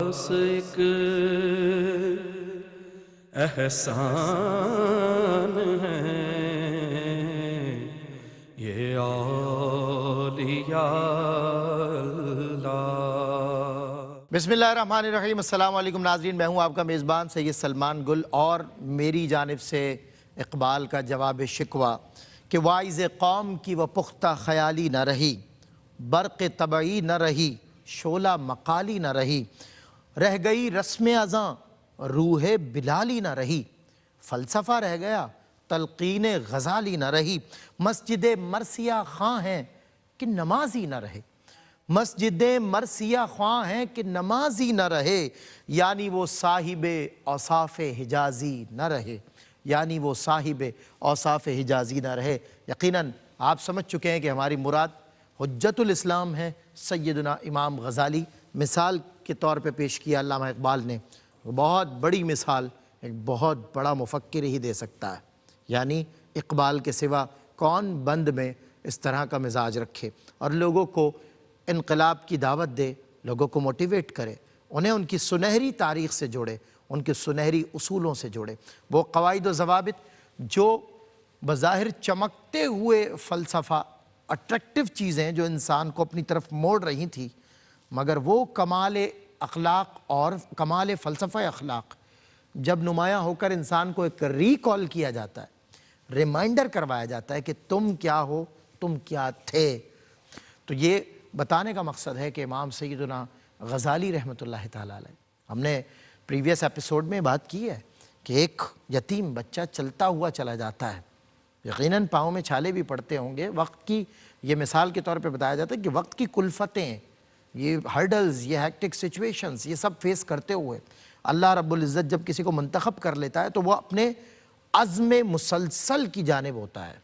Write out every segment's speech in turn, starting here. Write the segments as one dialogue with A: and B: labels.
A: بس ایک احسان ہے یہ اولیاء اللہ۔
B: بسم اللہ الرحمن الرحیم۔ السلام علیکم ناظرین، میں ہوں آپ کا میزبان سید سلمان گل، اور میری جانب سے اقبال کا جواب شکوہ کہ واعظ قوم کی وہ پختہ خیالی نہ رہی، برق طبعی نہ رہی، شعلہ مقالی نہ رہی، رہ گئی رسم ازاں روح بلالی نہ رہی، فلسفہ رہ گیا تلقین غزالی نہ رہی، مسجد مرثیہ خواں ہیں کہ نمازی نہ رہے، مسجد مرثیہ خواں ہیں کہ نمازی نہ رہے، یعنی وہ صاحب اوصاف حجازی نہ رہے، یعنی وہ صاحب اوصاف حجازی نہ رہے۔ یقیناً آپ سمجھ چکے ہیں کہ ہماری مراد حجت الاسلام ہے سیدنا امام غزالی۔ مثال کے طور پہ پیش کیا علامہ اقبال نے، بہت بڑی مثال ایک بہت بڑا مفکر ہی دے سکتا ہے، یعنی اقبال کے سوا کون بند میں اس طرح کا مزاج رکھے اور لوگوں کو انقلاب کی دعوت دے، لوگوں کو موٹیویٹ کرے، انہیں ان کی سنہری تاریخ سے جوڑے، ان کے سنہری اصولوں سے جوڑے، وہ قواعد و ضوابط جو بظاہر چمکتے ہوئے فلسفہ اٹریکٹیو چیزیں جو انسان کو اپنی طرف موڑ رہی تھی، مگر وہ کمال اخلاق اور کمال فلسفہ اخلاق جب نمایاں ہو کر انسان کو ایک ریکال کیا جاتا ہے، ریمائنڈر کروایا جاتا ہے کہ تم کیا ہو، تم کیا تھے، تو یہ بتانے کا مقصد ہے کہ امام سیدنا غزالی رحمۃ اللہ تعالیٰ علیہ، ہم نے پریویس ایپیسوڈ میں بات کی ہے کہ ایک یتیم بچہ چلتا ہوا چلا جاتا ہے، یقیناً پاؤں میں چھالے بھی پڑتے ہوں گے، وقت کی یہ مثال کے طور پہ بتایا جاتا ہے کہ وقت کی کلفتیں، یہ ہرڈلز، یہ ہیکٹک سچویشنز، یہ سب فیس کرتے ہوئے اللہ رب العزت جب کسی کو منتخب کر لیتا ہے تو وہ اپنے عزم مسلسل کی جانب ہوتا ہے،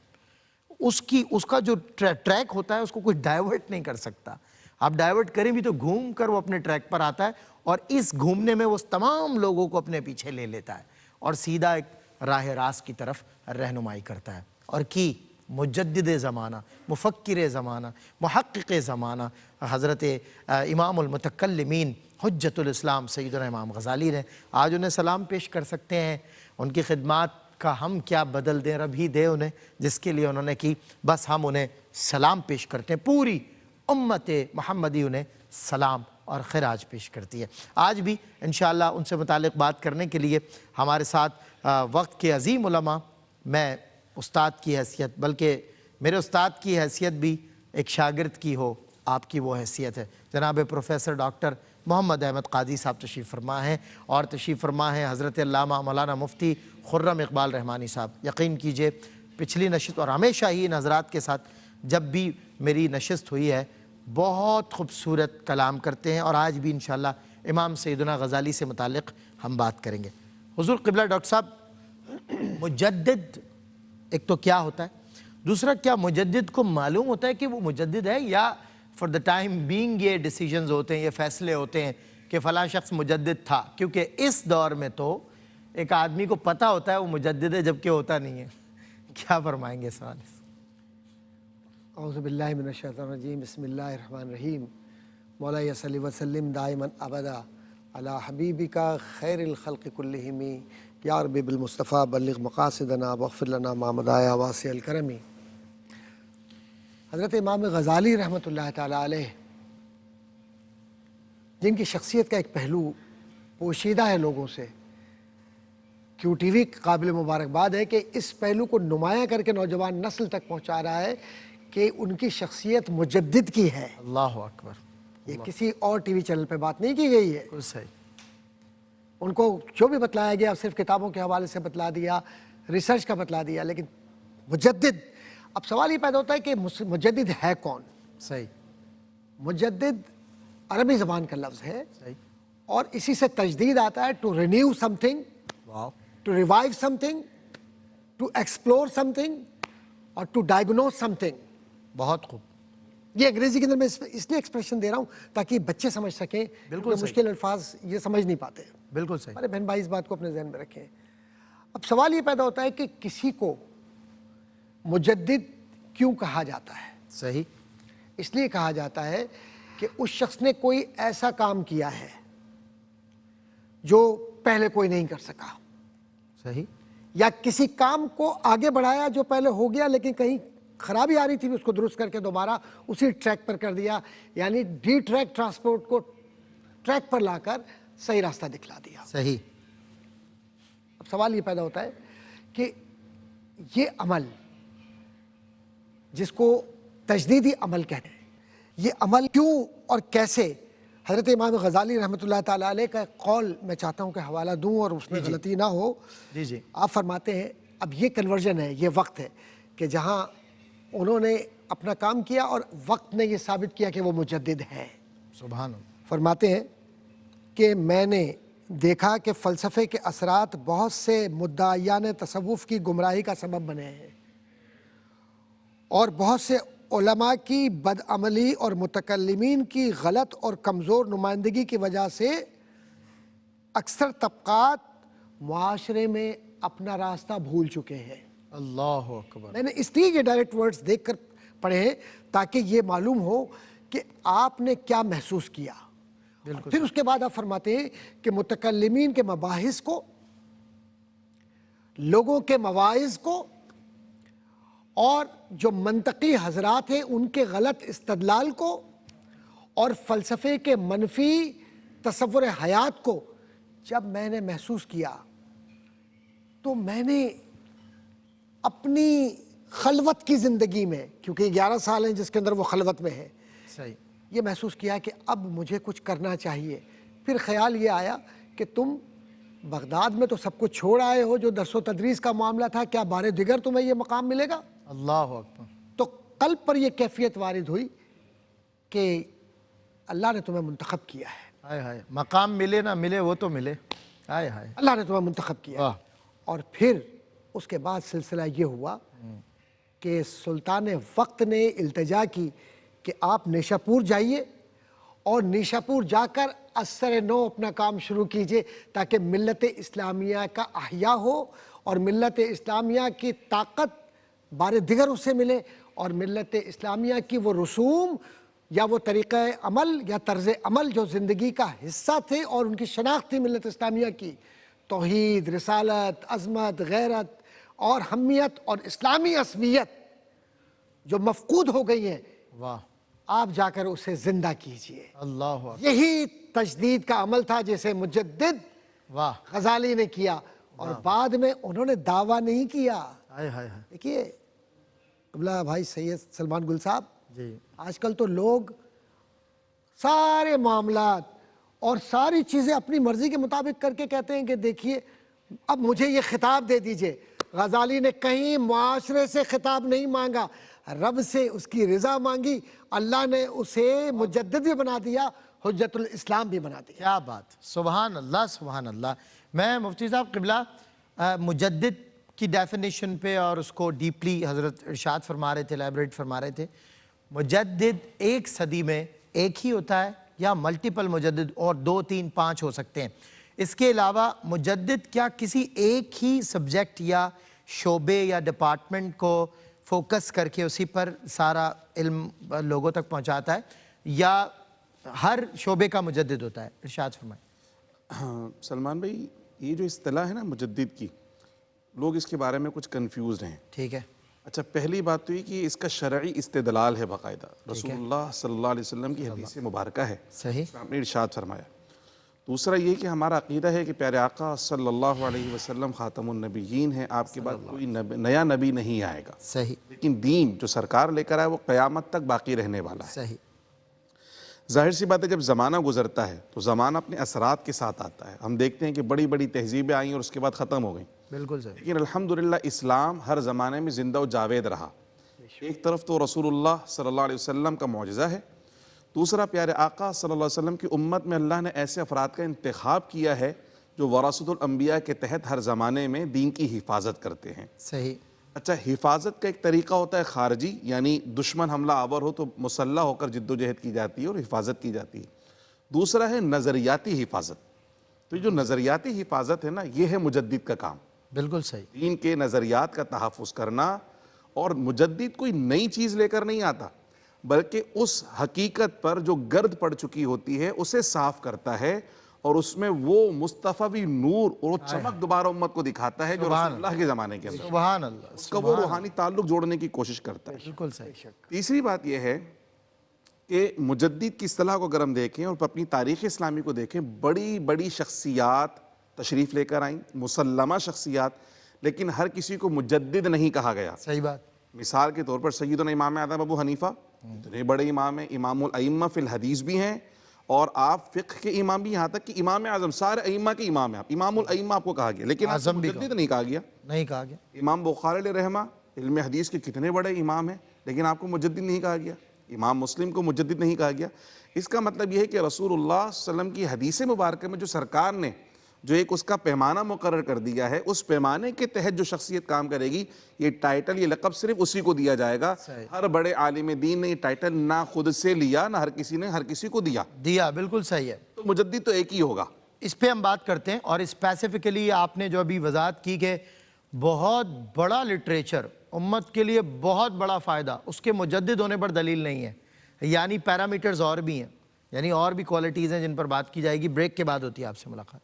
B: اس کا جو ٹریک ہوتا ہے اس کو کوئی ڈائیورٹ نہیں کر سکتا، آپ ڈائیورٹ کریں بھی تو گھوم کر وہ اپنے ٹریک پر آتا ہے، اور اس گھومنے میں وہ تمام لوگوں کو اپنے پیچھے لے لیتا ہے اور سیدھا ایک راہ راست کی طرف رہنمائی کرتا ہے۔ اور کی مجدد زمانہ، مفکر زمانہ، محقق زمانہ حضرت امام المتکلمین حجت الاسلام سیدنا امام غزالی نے، آج انہیں سلام پیش کر سکتے ہیں، ان کی خدمات کا ہم کیا بدل دیں، رب ہی دے انہیں جس کے لیے انہوں نے کی، بس ہم انہیں سلام پیش کرتے ہیں، پوری امت محمدی انہیں سلام اور خراج پیش کرتی ہے۔ آج بھی انشاءاللہ ان سے متعلق بات کرنے کے لیے ہمارے ساتھ وقت کے عظیم علماء، میں استاد کی حیثیت، بلکہ میرے استاد کی حیثیت بھی ایک شاگرد کی ہو، آپ کی وہ حیثیت ہے، جناب پروفیسر ڈاکٹر محمد احمد قاضی صاحب تشریف فرما ہیں، اور تشریف فرما ہیں حضرت علامہ مولانا مفتی خرم اقبال رحمانی صاحب۔ یقین کیجئے پچھلی نشست اور ہمیشہ ہی ان حضرات کے ساتھ جب بھی میری نشست ہوئی ہے بہت خوبصورت کلام کرتے ہیں، اور آج بھی انشاءاللہ امام سیدنا غزالی سے متعلق ہم بات کریں گے۔ حضور قبلہ ڈاکٹر صاحب، مجدد ایک تو کیا ہوتا ہے، دوسرا کیا مجدد کو معلوم ہوتا ہے کہ وہ مجدد ہے، یا فار دا ٹائم بینگ یہ ڈیسیجنز ہوتے ہیں، یہ فیصلے ہوتے ہیں کہ فلاں شخص مجدد تھا، کیونکہ اس دور میں تو ایک آدمی کو پتہ ہوتا ہے وہ مجدد ہے جبکہ ہوتا نہیں ہے۔ کیا فرمائیں گے سوال؟
C: اعوذ باللہ من الشیطان الرجیم، بسم اللہ الرحمن الرحیم، مولا صلی وسلم دائما ابدا علی حبیبک خیر الخلق کلہم، یا رب بالمصطفیٰ بلغ مقاصدنا واغفر لنا ما مضى واسع الکرم۔ حضرت امام غزالی رحمۃ اللہ تعالیٰ علیہ، جن کی شخصیت کا ایک پہلو پوشیدہ ہے لوگوں سے، کیو ٹی وی قابل مبارکباد ہے کہ اس پہلو کو نمایاں کر کے نوجوان نسل تک پہنچا رہا ہے کہ ان کی شخصیت مجدد کی ہے۔
B: اللہ اکبر،
C: یہ کسی اور ٹی وی چینل پہ بات نہیں کی گئی ہے،
B: صحیح،
C: ان کو جو بھی بتلایا گیا صرف کتابوں کے حوالے سے بتلا دیا، ریسرچ کا بتلا دیا، لیکن مجدد، اب سوال یہ پیدا ہوتا ہے کہ مجدد ہے کون؟
B: صحیح،
C: مجدد عربی زبان کا لفظ ہے،
B: صحیح،
C: اور اسی سے تجدید آتا ہے، to renew something,
B: wow,
C: to revive something, to explore something, اور ٹو ڈائگنوز سم تھنگ۔
B: بہت خوب،
C: یہ انگریزی کے اندر میں اس لیے ایکسپریشن دے رہا ہوں تاکہ بچے سمجھ سکیں،
B: بالکل صحیح،
C: مشکل الفاظ یہ سمجھ نہیں پاتے،
B: بالکل صحیح،
C: ہمارے بہن بھائی اس بات کو اپنے ذہن میں رکھیں۔ اب سوال یہ پیدا ہوتا ہے کہ کسی کو مجدد کیوں کہا جاتا ہے؟
B: صحیح،
C: اس لیے کہا جاتا ہے کہ اس شخص نے کوئی ایسا کام کیا ہے جو پہلے کوئی نہیں کر سکا،
B: صحیح،
C: یا کسی کام کو آگے بڑھایا جو پہلے ہو گیا لیکن کہیں خرابی آ رہی تھی، اس کو درست کر کے دوبارہ اسی ٹریک پر کر دیا، یعنی ڈی ٹریک ٹرانسپورٹ کو ٹریک پر لا کر صحیح راستہ دکھلا دیا۔
B: صحیح۔
C: اب سوال یہ پیدا ہوتا ہے کہ یہ عمل جس کو تجدیدی عمل کہتے ہیں، یہ عمل کیوں اور کیسے؟ حضرت امام غزالی رحمۃ اللہ تعالیٰ علیہ کا ایک قول میں چاہتا ہوں کہ حوالہ دوں اور اس میں غلطی نہ ہو۔
B: جی جی،
C: آپ فرماتے ہیں اب یہ کنورژن ہے، یہ وقت ہے کہ جہاں انہوں نے اپنا کام کیا اور وقت نے یہ ثابت کیا کہ وہ مجدد ہے۔
B: سبحان اللہ۔
C: فرماتے ہیں کہ میں نے دیکھا کہ فلسفے کے اثرات بہت سے مدعیان تصوف کی گمراہی کا سبب بنے ہیں، اور بہت سے علماء کی بدعملی اور متکلمین کی غلط اور کمزور نمائندگی کی وجہ سے اکثر طبقات معاشرے میں اپنا راستہ بھول چکے ہیں۔
B: اللہ اکبر۔
C: میں نے اس لیے یہ ڈائریکٹ ورڈز دیکھ کر پڑھے ہیں تاکہ یہ معلوم ہو کہ آپ نے کیا محسوس کیا۔ پھر اس کے بعد آپ فرماتے ہیں کہ متکلمین کے مباحث کو، لوگوں کے مواعظ کو، اور جو منطقی حضرات ہیں ان کے غلط استدلال کو، اور فلسفے کے منفی تصور حیات کو جب میں نے محسوس کیا تو میں نے اپنی خلوت کی زندگی میں، کیونکہ 11 سال ہیں جس کے اندر وہ خلوت میں ہے،
B: صحیح،
C: یہ محسوس کیا کہ اب مجھے کچھ کرنا چاہیے۔ پھر خیال یہ آیا کہ تم بغداد میں تو سب کچھ چھوڑ آئے ہو، جو درس و تدریس کا معاملہ تھا، کیا بارے دیگر تمہیں یہ مقام ملے گا؟
B: اللہ اکبر۔
C: تو قلب پر یہ کیفیت وارد ہوئی کہ اللہ نے تمہیں منتخب کیا ہے،
B: ہائے ہائے، مقام ملے نہ ملے وہ تو ملے، ہائے ہائے،
C: اللہ نے تمہیں منتخب کیا ہے۔ اور پھر اس کے بعد سلسلہ یہ ہوا کہ سلطان وقت نے التجا کی کہ آپ نیشا پور جائیے اور نیشا پور جا کر اثر نو اپنا کام شروع کیجئے تاکہ ملت اسلامیہ کا احیاء ہو اور ملت اسلامیہ کی طاقت بار دیگر اس سے ملے، اور ملت اسلامیہ کی وہ رسوم یا وہ طریقہ عمل یا طرز عمل جو زندگی کا حصہ تھے اور ان کی شناخت تھی ملت اسلامیہ کی، توحید، رسالت، عظمت، غیرت اور حمیت اور اسلامی عصبیت جو مفقود ہو گئی ہیں،
B: واہ،
C: آپ جا کر اسے زندہ کیجئے۔
B: اللہ اکبر،
C: یہی تجدید کا عمل تھا جسے مجدد
B: واہ،
C: غزالی نے کیا، اور بعد میں انہوں نے دعویٰ نہیں کیا۔
B: ہائے ہائے ہائے،
C: دیکھیے قبلہ بھائی سید سلمان گل صاحب،
B: جی،
C: آج کل تو لوگ سارے معاملات اور ساری چیزیں اپنی مرضی کے مطابق کر کے کہتے ہیں کہ دیکھیے اب مجھے یہ خطاب دے دیجئے۔ غزالی نے کہیں معاشرے سے خطاب نہیں مانگا، رب سے اس کی رضا مانگی، اللہ نے اسے مجدد بھی بنا دیا، حجت الاسلام بھی بنا دیا۔
B: کیا بات، سبحان اللہ سبحان اللہ۔ میں مفتی صاحب قبلہ مجدد کی ڈیفینیشن پہ اور اس کو ڈیپلی حضرت ارشاد فرما رہے تھے، ایلیبریٹ فرما رہے تھے۔ مجدد ایک صدی میں ایک ہی ہوتا ہے یا ملٹیپل مجدد اور 2 3 5 ہو سکتے ہیں؟ اس کے علاوہ مجدد کیا کسی ایک ہی سبجیکٹ یا شعبے یا ڈپارٹمنٹ کو فوکس کر کے اسی پر سارا علم لوگوں تک پہنچاتا ہے، یا ہر شعبے کا مجدد ہوتا ہے؟ ارشاد فرمائیں۔
D: ہاں سلمان بھائی، یہ جو اصطلاح ہے نا مجدد کی، لوگ اس کے بارے میں کچھ کنفیوزڈ ہیں۔
B: ٹھیک ہے،
D: اچھا، پہلی بات تو یہ کہ اس کا شرعی استدلال ہے باقاعدہ، رسول اللہ صلی اللہ علیہ وسلم کی حدیث مبارکہ ہے،
B: صحیح،
D: اس میں آپ نے ارشاد فرمایا۔ دوسرا یہ کہ ہمارا عقیدہ ہے کہ پیارے آقا صلی اللہ علیہ وسلم خاتم النبیین ہیں، آپ کے بعد کوئی نیا نبی نہیں آئے گا،
B: صحیح،
D: لیکن دین جو سرکار لے کر آئے وہ قیامت تک باقی رہنے والا ہے۔
B: صحیح،
D: ظاہر سی بات ہے جب زمانہ گزرتا ہے تو زمانہ اپنے اثرات کے ساتھ آتا ہے۔ ہم دیکھتے ہیں کہ بڑی بڑی تہذیبیں آئیں اور اس کے بعد ختم ہو گئیں،
B: بالکل صحیح،
D: لیکن الحمدللہ اسلام ہر زمانے میں زندہ و جاوید رہا۔ ایک طرف تو رسول اللہ صلی اللہ علیہ وسلم کا معجزہ ہے، دوسرا پیارے آقا صلی اللہ علیہ وسلم کی امت میں اللہ نے ایسے افراد کا انتخاب کیا ہے جو وراثت الانبیاء کے تحت ہر زمانے میں دین کی حفاظت کرتے ہیں۔
B: صحیح،
D: اچھا، حفاظت کا ایک طریقہ ہوتا ہے خارجی، یعنی دشمن حملہ آور ہو تو مسلح ہو کر جد و جہد کی جاتی ہے اور حفاظت کی جاتی ہے۔ دوسرا ہے نظریاتی حفاظت۔ تو یہ جو نظریاتی حفاظت ہے نا، یہ ہے مجدد کا کام،
B: بالکل صحیح،
D: دین کے نظریات کا تحفظ کرنا۔ اور مجدد کوئی نئی چیز لے کر نہیں آتا، بلکہ اس حقیقت پر جو گرد پڑ چکی ہوتی ہے اسے صاف کرتا ہے اور اس میں وہ مصطفی نور اور وہ چمک دوبارہ امت کو دکھاتا ہے جو رسول اللہ کے زمانے کے اندر
B: سبحان اللہ،
D: اس کا وہ روحانی تعلق جوڑنے کی کوشش کرتا ہے۔
B: بالکل صحیح۔
D: تیسری بات یہ ہے کہ مجدد کی اصطلاح کو اگر ہم دیکھیں اور اپنی تاریخ اسلامی کو دیکھیں، بڑی بڑی شخصیات تشریف لے کر آئیں، مسلمہ شخصیات، لیکن ہر کسی کو مجدد نہیں کہا گیا۔
B: صحیح بات۔
D: مثال کے طور پر سیدنا امام اعظم ابو حنیفہ اتنے بڑے امام ہیں، امام الائمہ فی الحدیث بھی ہیں، اور آپ فقہ کے امام بھی، یہاں تک کہ امام اعظم سارے ائمہ کے امام ہیں، امام الائمہ آپ کو کہا گیا، لیکن آپ کو مجدد نہیں کہا گیا۔
B: نہیں کہا گیا۔
D: امام بخاری علیہ رحمہ علم حدیث کے کتنے بڑے امام ہیں، لیکن آپ کو مجدد نہیں کہا گیا۔ امام مسلم کو مجدد نہیں کہا گیا۔ اس کا مطلب یہ ہے کہ رسول اللہ صلی اللہ علیہ وسلم کی حدیث مبارکہ میں جو سرکار نے جو ایک اس کا پیمانہ مقرر کر دیا ہے، اس پیمانے کے تحت جو شخصیت کام کرے گی، یہ ٹائٹل، یہ لقب صرف اسی کو دیا جائے گا۔ ہر بڑے عالم دین نے یہ ٹائٹل نہ خود سے لیا، نہ ہر کسی نے ہر کسی کو دیا۔
B: بالکل صحیح ہے۔
D: تو مجدد تو ایک ہی ہوگا۔
B: اس پہ ہم بات کرتے ہیں، اور اسپیسیفکلی آپ نے جو ابھی وضاحت کی کہ بہت بڑا لٹریچر، امت کے لیے بہت بڑا فائدہ، اس کے مجدد ہونے پر دلیل نہیں ہے، یعنی پیرامیٹرز اور بھی ہیں، یعنی اور بھی کوالٹیز ہیں جن پر بات کی جائے گی۔ بریک کے بعد ہوتی ہے آپ سے ملاقات۔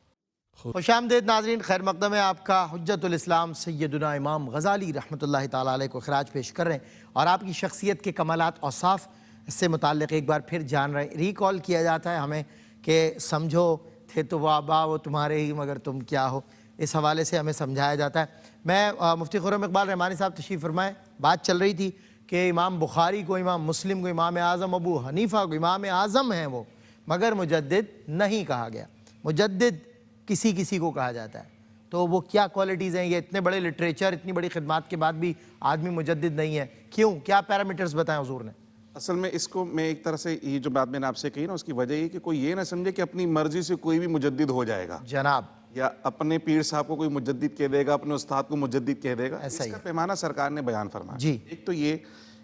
B: خوش آمدید ناظرین، خیر مقدم ہے آپ کا۔ حجت الاسلام سیدنا امام غزالی رحمۃ اللہ تعالیٰ علیہ کو خراج پیش کر رہے ہیں، اور آپ کی شخصیت کے کمالات اوصاف سے متعلق ایک بار پھر جان رہے ہیں۔ ریکال کیا جاتا ہے ہمیں کہ سمجھو تھے تو وہ آبا وہ تمہارے ہی مگر تم کیا ہو، اس حوالے سے ہمیں سمجھایا جاتا ہے۔ میں مفتی خرم اقبال رحمانی صاحب تشریف فرمائیں، بات چل رہی تھی کہ امام بخاری کو، امام مسلم کو، امام اعظم ابو حنیفہ کو امام اعظم ہیں وہ، مگر مجدد نہیں کہا گیا۔ مجدد کسی کسی کو کہا جاتا ہے، تو وہ کیا کوالٹیز ہیں؟ یہ اتنے بڑے لٹریچر، اتنی بڑی خدمات کے بعد بھی آدمی مجدد نہیں ہے، کیوں؟ کیا پیرامیٹرز بتائیں حضور نے؟
D: اصل میں اس کو میں ایک طرح سے یہ جو بات میں نے آپ سے کہی نا، اس کی وجہ یہ کہ کوئی یہ نہ سمجھے کہ اپنی مرضی سے کوئی بھی مجدد ہو جائے گا،
B: جناب،
D: یا اپنے پیر صاحب کو کوئی مجدد کہہ دے گا، اپنے استاد کو مجدد کہہ دے گا۔ اس
B: ایسا ہی
D: کا پیمانہ سرکار نے بیان فرمایا۔
B: جی،
D: ایک تو یہ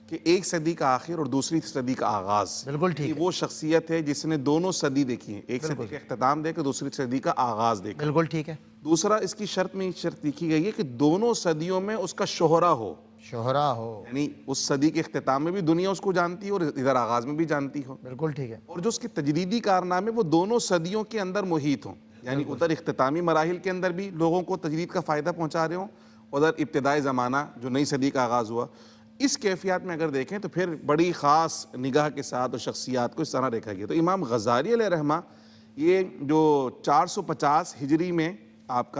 D: کہ ایک صدی کا آخر اور دوسری صدی کا آغاز،
B: بالکل ٹھیک ہے،
D: وہ شخصیت ہے جس نے دونوں صدی دیکھی ہیں، ایک صدی کا اختتام دیکھا، دوسری صدی کا آغاز دیکھا۔
B: بالکل ٹھیک ہے۔
D: دوسرا اس کی شرط میں شرط لکھی گئی ہے کہ دونوں صدیوں میں اس کا شہرہ ہو،
B: شہرا ہو،
D: یعنی اس صدی کے اختتام میں بھی دنیا اس کو جانتی ہو اور ادھر آغاز میں بھی جانتی ہو،
B: بالکل ٹھیک ہے،
D: اور جو اس کے تجدیدی کارنامے وہ دونوں صدیوں کے اندر محیط ہوں، یعنی ادھر اختتامی مراحل کے اندر بھی لوگوں کو تجدید کا فائدہ پہنچا رہے ہوں، ادھر ابتدائی زمانہ جو نئی صدی کا آغاز ہوا۔ اس کیفیات میں اگر دیکھیں تو پھر بڑی خاص نگاہ کے ساتھ اور شخصیات کو اس طرح دیکھا گیا۔ تو امام غزالی علیہ رحمہ یہ جو 450 ہجری میں آپ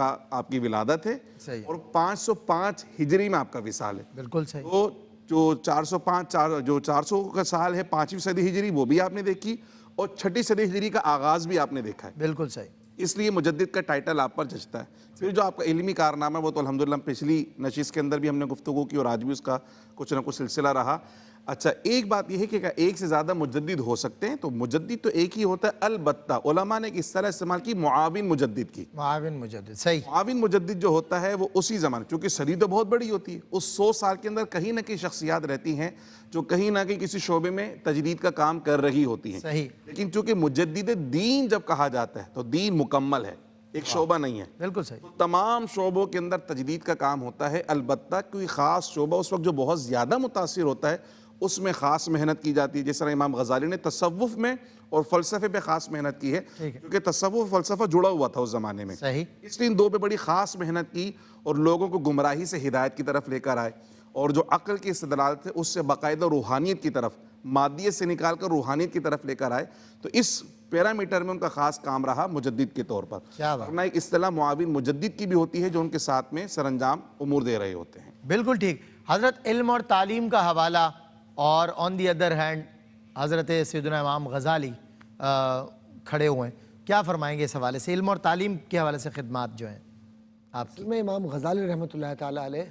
D: کی ولادت ہے،
B: صحیح،
D: اور 505 ہجری میں آپ کا وصال ہے۔
B: بالکل صحیح،
D: تو جو 400 کا سال ہے، 5ویں صدی ہجری، وہ بھی آپ نے دیکھی، اور 6ٹھی صدی ہجری کا آغاز بھی آپ نے دیکھا ہے،
B: بالکل صحیح۔
D: اس لیے مجدد کا ٹائٹل آپ پر جچتا ہے۔ پھر جو آپ کا علمی کارنامہ وہ تو الحمدللہ پچھلی نشست کے اندر بھی ہم نے گفتگو کی، اور آج بھی اس کا کچھ نہ کچھ سلسلہ رہا۔ اچھا، ایک بات یہ ہے کہ ایک سے زیادہ مجدد ہو سکتے ہیں، تو مجدد تو ایک ہی ہوتا ہے، البتہ علماء نے اس طرح استعمال کی معاون مجدد کی۔
B: معاون مجدد، صحیح،
D: معاون مجدد جو ہوتا ہے وہ اسی زمانے، چونکہ صدی تو بہت بڑی ہوتی ہے، اس 100 سال کے اندر کہیں نہ کہیں شخصیات رہتی ہیں جو کہیں نہ کہیں کسی شعبے میں تجدید کا کام کر رہی ہوتی ہیں،
B: صحیح،
D: لیکن چونکہ مجدد دین جب کہا جاتا ہے تو دین مکمل ہے، ایک شعبہ نہیں ہے،
B: بالکل صحیح،
D: تو تمام شعبوں کے اندر تجدید کا کام ہوتا ہے۔ البتہ کوئی خاص شعبہ اس وقت جو بہت زیادہ متاثر ہوتا ہے اس میں خاص محنت کی جاتی ہے، جس طرح امام غزالی نے تصوف میں اور فلسفے پہ خاص محنت کی ہے، کیونکہ تصوف اور فلسفہ جڑا ہوا تھا اس زمانے میں،
B: صحیح،
D: اس لیے ان دو پہ بڑی خاص محنت کی اور لوگوں کو گمراہی سے ہدایت کی طرف لے کر آئے، اور جو عقل کی استدلال تھے اس سے باقاعدہ روحانیت کی طرف، مادیت سے نکال کر روحانیت کی طرف لے کر آئے۔ تو اس پیرامیٹر میں ان کا خاص کام رہا مجدد کے طور پر۔
B: کیا بات،
D: ورنہ ایک اصطلاح معاون مجدد کی بھی ہوتی ہے جو ان کے ساتھ میں سر انجام امور دے رہے ہوتے ہیں۔
B: بالکل ٹھیک۔ حضرت علم اور تعلیم کا حوالہ، اور آن دی ادر ہینڈ حضرت سیدنا امام غزالی کھڑے ہوئے ہیں، کیا فرمائیں گے اس حوالے سے، علم اور تعلیم کے حوالے سے خدمات جو ہیں آپ کی؟
C: میں امام غزالی رحمۃ اللہ تعالیٰ علیہ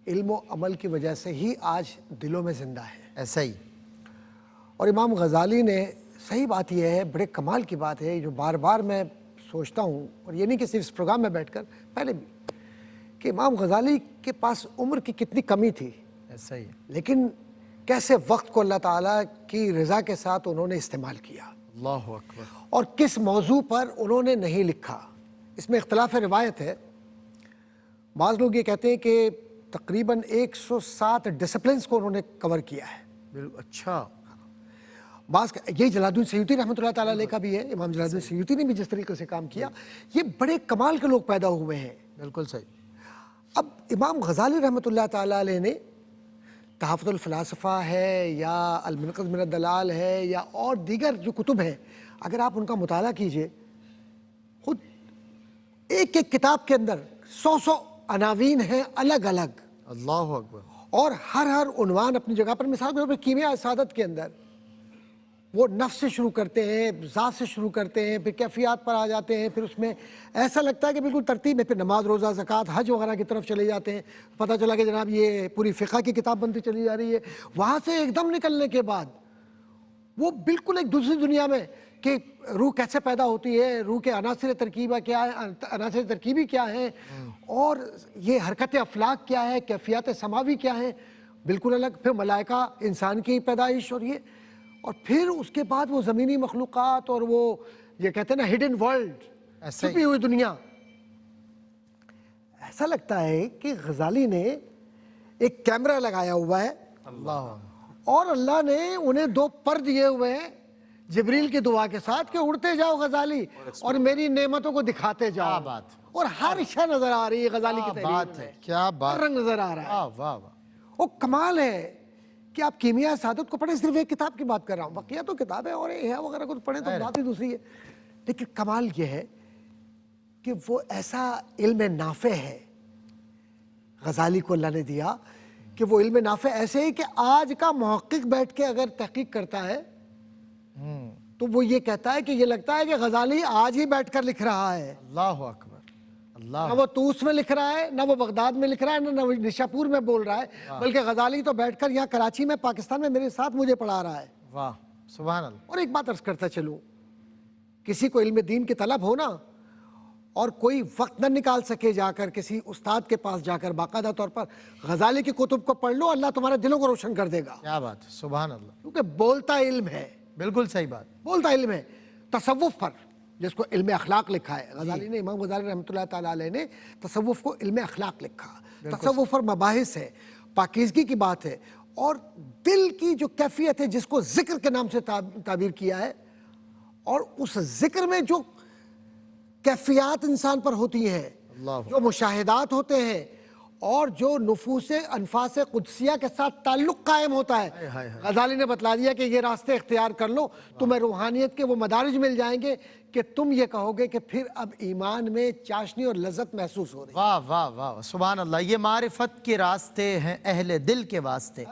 C: علم و عمل کی وجہ سے ہی آج دلوں میں زندہ ہے۔
B: ایسا ہی،
C: اور امام غزالی نے، صحیح بات یہ ہے، بڑے کمال کی بات ہے جو بار بار میں سوچتا ہوں، اور یہ نہیں کہ صرف اس پروگرام میں بیٹھ کر، پہلے بھی، کہ امام غزالی کے پاس عمر کی کتنی کمی تھی،
B: ایسا ہی،
C: لیکن کیسے وقت کو اللہ تعالیٰ کی رضا کے ساتھ انہوں نے استعمال کیا،
B: اللہ اکبر،
C: اور کس موضوع پر انہوں نے نہیں لکھا۔ اس میں اختلاف روایت ہے، بعض لوگ یہ کہتے ہیں کہ تقریباً 107 ڈسپلنز کو انہوں نے کور کیا ہے،
B: اچھا،
C: یہ جلال الدین سیوطی رحمۃ اللہ تعالیٰ علیہ کا بھی ہے، امام جلال الدین سیوطی نے بھی جس طریقے سے کام کیا، یہ بڑے کمال کے لوگ پیدا ہوئے ہیں۔
B: بالکل صحیح۔
C: اب امام غزالی رحمۃ اللہ تعالیٰ علیہ نے تحفظ الفلاسفہ ہے یا المنقذ من الدلال ہے یا اور دیگر جو کتب ہیں، اگر آپ ان کا مطالعہ کیجئے، خود ایک ایک کتاب کے اندر 100 عناوین ہیں الگ الگ،
B: اللہ اکبر۔
C: اور ہر عنوان اپنی جگہ پر، مثال کے طور پر کیمیا سعادت کے اندر وہ نفس سے شروع کرتے ہیں، ذات سے شروع کرتے ہیں، پھر کیفیات پر آ جاتے ہیں، پھر اس میں ایسا لگتا ہے کہ بالکل ترتیب میں پھر نماز، روزہ، زکوٰۃ، حج وغیرہ کی طرف چلے جاتے ہیں، پتہ چلا کہ جناب یہ پوری فقہ کی کتاب بنتی چلی جا رہی ہے۔ وہاں سے ایک دم نکلنے کے بعد وہ بالکل ایک دوسری دنیا میں کہ روح کیسے پیدا ہوتی ہے، روح کے عناصر ترکیبہ کیا ہے، عناصر ترکیبی کیا ہیں، اور یہ حرکت افلاک کیا ہے، کیفیات سماوی کیا ہیں، بالکل الگ۔ پھر ملائکہ، انسان کی پیدائش، اور پھر اس کے بعد وہ زمینی مخلوقات، اور وہ یہ کہتے ہیں نا ہڈن ورلڈ، چھپی ہوئی دنیا۔ ایسا لگتا ہے کہ غزالی نے ایک کیمرہ لگایا ہوا ہے، اور اللہ نے انہیں 2 پر دیے ہوئے ہیں جبریل کی دعا کے ساتھ کہ اڑتے جاؤ غزالی اور میری نعمتوں کو دکھاتے جاؤ، اور ہر شے نظر آ رہی ہے غزالی کی تحریر میں،
B: کیا بات،
C: ہر رنگ نظر آ رہا ہے۔
B: واہ واہ۔
C: وہ کمال ہے کہ آپ کیمیا سعادت کو پڑھیں، صرف ایک کتاب کی بات کر رہا ہوں، بقیہ تو کتابیں اور احیاء وغیرہ کو پڑھیں تو بات ہی دوسری ہے، لیکن کمال یہ ہے کہ وہ ایسا علم نافع ہے غزالی کو اللہ نے دیا کہ وہ علم نافع ایسے ہی کہ آج کا محقق بیٹھ کے اگر تحقیق کرتا ہے تو وہ یہ کہتا ہے کہ یہ لگتا ہے کہ غزالی آج ہی بیٹھ کر لکھ رہا ہے۔
B: اللہ اکبر، اللہ۔
C: نہ وہ طوس میں لکھ رہا ہے، نہ وہ بغداد میں لکھ رہا ہے، نہ وہ نشاپور میں بول رہا ہے، بلکہ غزالی تو بیٹھ کر یہاں کراچی میں، پاکستان میں میرے ساتھ مجھے پڑھا رہا ہے۔
B: واہ، سبحان اللہ۔
C: اور ایک بات عرض کرتا چلوں، کسی کو علم دین کی طلب ہو نا، اور کوئی وقت نہ نکال سکے جا کر کسی استاد کے پاس جا کر باقاعدہ طور پر غزالی کی کتب کو پڑھ لو، اللہ تمہارے دلوں کو روشن کر دے گا،
B: کیا بات ہے، سبحان اللہ۔
C: کیونکہ بولتا علم ہے،
B: بالکل صحیح بات۔
C: بولتا علم ہے۔ تصوف پر جس کو علم اخلاق لکھا ہے غزالی نے، امام غزالی رحمۃ اللہ تعالیٰ علیہ نے تصوف کو علم اخلاق لکھا۔ تصوف پر مباحث ہے، پاکیزگی کی بات ہے، اور دل کی جو کیفیت ہے جس کو ذکر کے نام سے تعبیر کیا ہے، اور اس ذکر میں جو کیفیات انسان پر ہوتی ہیں، جو مشاہدات ہوتے ہیں، اور جو نفوس انفاس قدسیہ کے ساتھ تعلق قائم ہوتا ہے، غزالی نے بتلا دیا کہ یہ راستے اختیار کر لو، تمہیں روحانیت کے وہ مدارج مل جائیں گے کہ تم یہ کہو گے کہ پھر اب ایمان میں چاشنی اور لذت محسوس ہو رہی ہے۔
B: واہ واہ واہ، سبحان اللہ۔ یہ معرفت کے راستے ہیں اہل دل کے واسطے،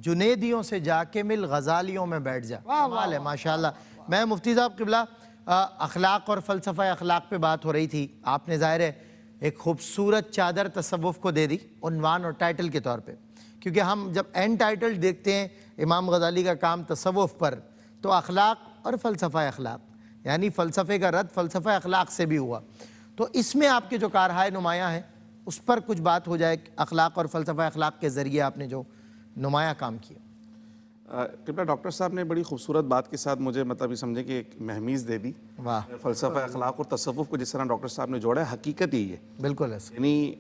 B: جنیدیوں سے جا کے مل، غزالیوں میں بیٹھ جا۔ کمال ہے ماشاءاللہ۔ میں مفتی صاحب قبلہ، اخلاق اور فلسفہ اخلاق پہ بات ہو رہی تھی، آپ نے ظاہر ہے ایک خوبصورت چادر تصوف کو دے دی عنوان اور ٹائٹل کے طور پہ، کیونکہ ہم جب اینڈ ٹائٹل دیکھتے ہیں امام غزالی کا کام تصوف پر، تو اخلاق اور فلسفہ اخلاق، یعنی فلسفے کا رد فلسفہ اخلاق سے بھی ہوا۔ تو اس میں آپ کے جو کارہائے نمایاں ہیں اس پر کچھ بات ہو جائے، اخلاق اور فلسفہ اخلاق کے ذریعے آپ نے جو نمایاں کام کیا۔
D: قبلہ ڈاکٹر صاحب نے بڑی خوبصورت بات کے ساتھ مجھے مطلب یہ سمجھے کہ ایک مہمیز دے دی۔ فلسفہ اخلاق اور تصوف کو جس طرح ڈاکٹر صاحب نے جوڑا ہے، حقیقت یہی ہے،
B: بالکل ایسا،
D: یعنی